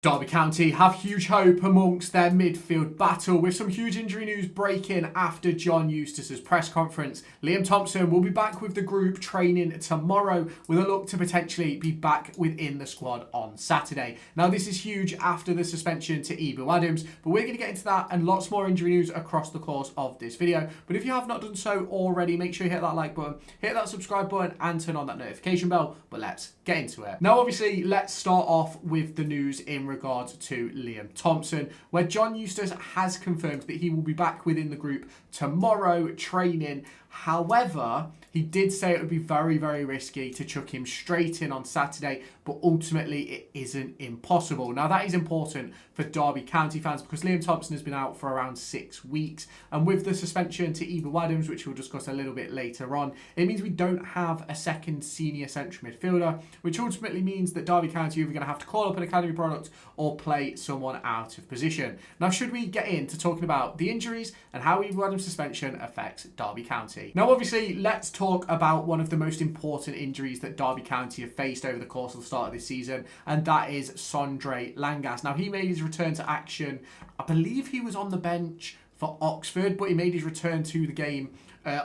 Derby County have huge hope amongst their midfield battle with some huge injury news breaking after John Eustace's press conference. Liam Thompson will be back with the group training tomorrow with a look to potentially be back within the squad on Saturday. Now this is huge after the suspension to Agyemang, but we're going to get into that and lots more injury news across the course of this video. But if you have not done so already, make sure you hit that like button, hit that subscribe button and turn on that notification bell. But let's get into it. Now obviously let's start off with the news in regards to Liam Thompson, where John Eustace has confirmed that he will be back within the group tomorrow training. However, he did say it would be very, very risky to chuck him straight in on Saturday, but ultimately it isn't impossible. Now that is important for Derby County fans because Liam Thompson has been out for around 6 weeks, and with the suspension to Agyemang, which we'll discuss a little bit later on, it means we don't have a second senior central midfielder, which ultimately means that Derby County are either going to have to call up an academy product or play someone out of position. Now should we get into talking about the injuries and how Agyemang's suspension affects Derby County. Now obviously let's talk about one of the most important injuries that Derby County have faced over the course of the start of this season, and that is Sondre Langas. Now he made his return to action, I believe he was on the bench for Oxford, but he made his return to the game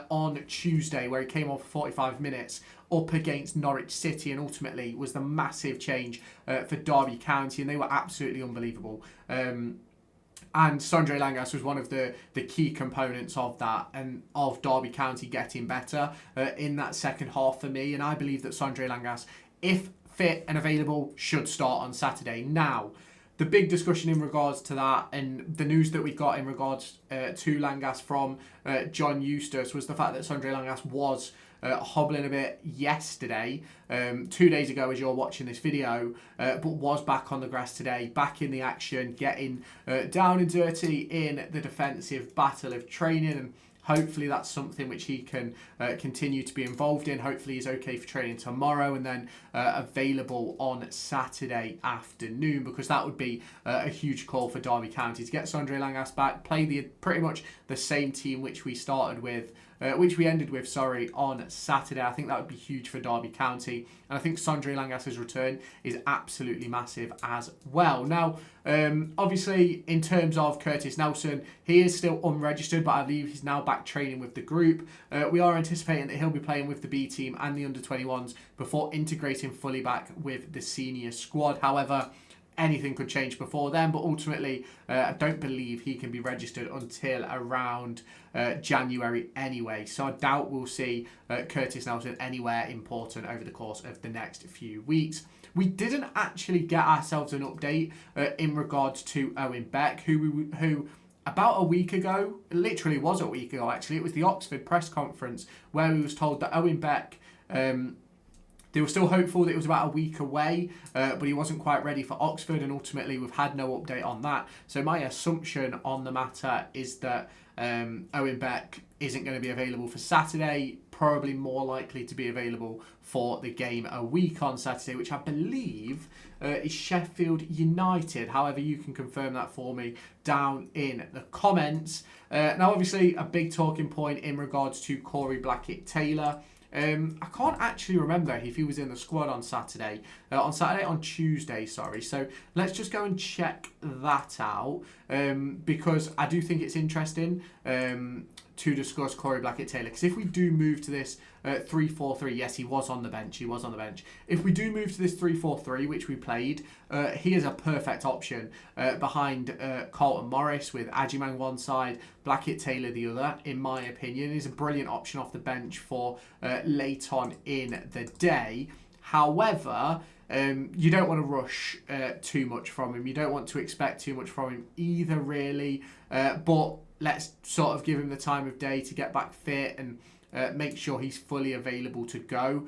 on Tuesday where he came on for 45 minutes up against Norwich City and ultimately was the massive change for Derby County, and they were absolutely unbelievable. And Sondre Langas was one of the key components of that and of Derby County getting better in that second half for me. And I believe that Sondre Langas, if fit and available, should start on Saturday. Now, the big discussion in regards to that and the news that we got in regards to Langas from John Eustace was the fact that Sondre Langas was hobbling a bit yesterday, 2 days ago as you're watching this video, but was back on the grass today, back in the action, getting down and dirty in the defensive battle of training, and hopefully that's something which he can continue to be involved in. Hopefully he's okay for training tomorrow and then available on Saturday afternoon, because that would be a huge call for Derby County to get Sondre Langas back, play pretty much the same team which we started with, which we ended with, on Saturday. I think that would be huge for Derby County. And I think Sondre Langas' return is absolutely massive as well. Now, obviously, in terms of Curtis Nelson, he is still unregistered, but I believe he's now back training with the group. We are anticipating that he'll be playing with the B team and the under-21s before integrating fully back with the senior squad. However, anything could change before then, but ultimately I don't believe he can be registered until around January anyway, so I doubt we'll see Curtis Nelson anywhere important over the course of the next few weeks. We didn't actually get ourselves an update in regards to Owen Beck, who about a week ago, literally was a week ago actually, it was the Oxford press conference where we was told that Owen Beck, they were still hopeful that it was about a week away, but he wasn't quite ready for Oxford, and ultimately we've had no update on that. So my assumption on the matter is that Owen Beck isn't going to be available for Saturday, probably more likely to be available for the game a week on Saturday, which I believe is Sheffield United. However, you can confirm that for me down in the comments. Now, obviously, a big talking point in regards to Corey Blackett-Taylor. I can't actually remember if he was in the squad on Tuesday, sorry. So let's just go and check that out because I do think it's interesting to discuss Corey Blackett-Taylor. Because if we do move to this 3-4-3, yes, he was on the bench. If we do move to this 3-4-3, which we played, he is a perfect option behind Carlton Morris with Agyemang one side, Blackett-Taylor the other, in my opinion. He's a brilliant option off the bench for late on in the day. However, you don't want to rush too much from him. You don't want to expect too much from him either, really. But let's sort of give him the time of day to get back fit and make sure he's fully available to go.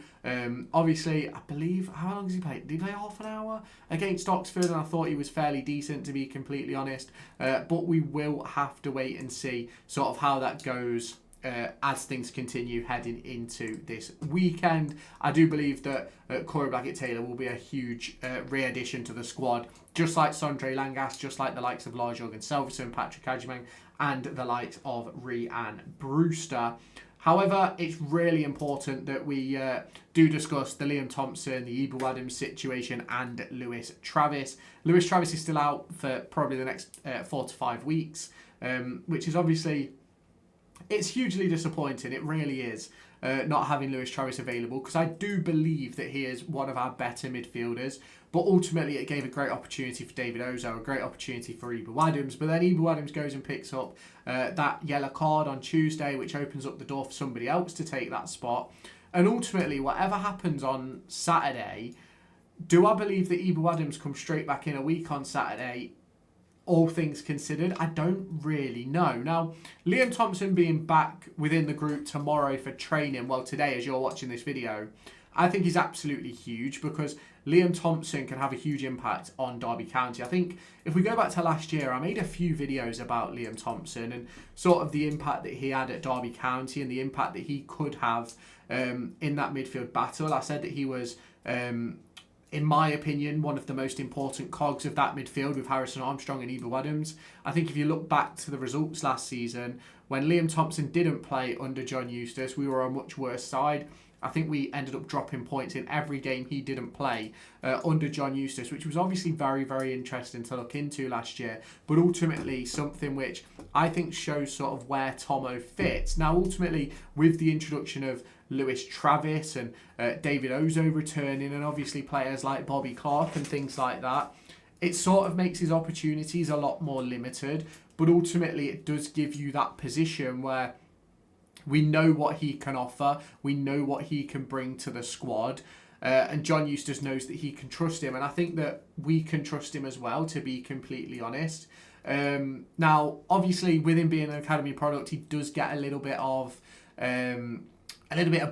Obviously, I believe, how long has he played? Did he play half an hour against Oxford? And I thought he was fairly decent, to be completely honest. But we will have to wait and see sort of how that goes as things continue heading into this weekend. I do believe that Corey Blackett-Taylor will be a huge re-addition to the squad, just like Sondre Langas, just like the likes of Lars, Jørgen, Salvesen, Patrick Agyemang, and the likes of Rhian Brewster. However, it's really important that we do discuss the Liam Thompson, the Ebel Adams situation, and Lewis Travis. Lewis Travis is still out for probably the next 4 to 5 weeks, which is obviously, it's hugely disappointing. It really is, not having Lewis Travis available, because I do believe that he is one of our better midfielders. But ultimately, it gave a great opportunity for David Ozo, a great opportunity for Ebel Adams. But then Ebel Adams goes and picks up that yellow card on Tuesday, which opens up the door for somebody else to take that spot. And ultimately, whatever happens on Saturday, do I believe that Ebel Adams comes straight back in a week on Saturday? All things considered, I don't really know. Now, Liam Thompson being back within the group tomorrow for training, well, today as you're watching this video, I think is absolutely huge, because Liam Thompson can have a huge impact on Derby County. I think if we go back to last year, I made a few videos about Liam Thompson and sort of the impact that he had at Derby County and the impact that he could have in that midfield battle. I said that he was, in my opinion, one of the most important cogs of that midfield with Harrison Armstrong and Ebel Adams. I think if you look back to the results last season, when Liam Thompson didn't play under John Eustace, we were a much worse side. I think we ended up dropping points in every game he didn't play under John Eustace, which was obviously very, very interesting to look into last year, but ultimately something which I think shows sort of where Tomo fits. Now, ultimately, with the introduction of Lewis Travis and David Ozo returning, and obviously players like Bobby Clark and things like that, it sort of makes his opportunities a lot more limited, but ultimately it does give you that position where we know what he can offer. We know what he can bring to the squad. And John Eustace knows that he can trust him. And I think that we can trust him as well, to be completely honest. Now, obviously, with him being an academy product, he does get a little bit of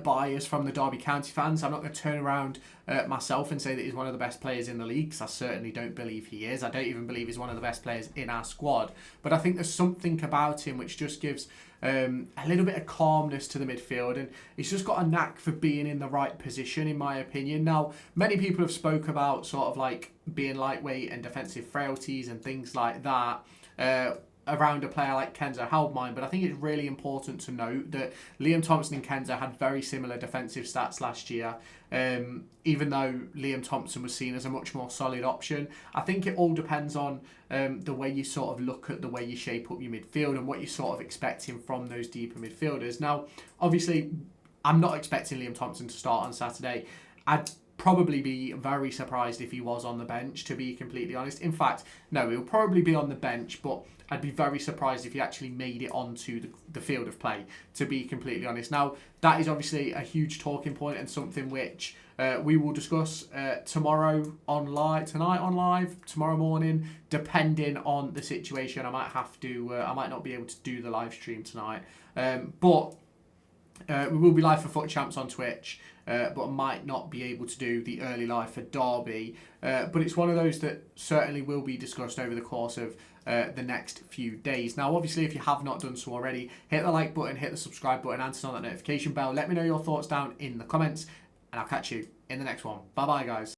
bias from the Derby County fans. I'm not going to turn around myself and say that he's one of the best players in the league, because I certainly don't believe he is. I don't even believe he's one of the best players in our squad. But I think there's something about him which just gives a little bit of calmness to the midfield, and he's just got a knack for being in the right position, in my opinion. Now, many people have spoke about sort of like being lightweight and defensive frailties and things like that around a player like Kenzo Haldmine, but I think it's really important to note that Liam Thompson and Kenzo had very similar defensive stats last year, even though Liam Thompson was seen as a much more solid option. I think it all depends on the way you sort of look at the way you shape up your midfield and what you're sort of expecting from those deeper midfielders. Now, obviously, I'm not expecting Liam Thompson to start on Saturday. I'd probably be very surprised if he was on the bench, to be completely honest. In fact, no, he'll probably be on the bench, but I'd be very surprised if he actually made it onto the field of play, to be completely honest. Now, that is obviously a huge talking point and something which we will discuss tomorrow on live, tonight on live, tomorrow morning, depending on the situation. I might have to, I might not be able to do the live stream tonight, but we will be live for Foot Champs on Twitch, but I might not be able to do the early live for Derby. But it's one of those that certainly will be discussed over the course of the next few days. Now, obviously, if you have not done so already, hit the like button, hit the subscribe button, and turn on that notification bell. Let me know your thoughts down in the comments, and I'll catch you in the next one. Bye-bye, guys.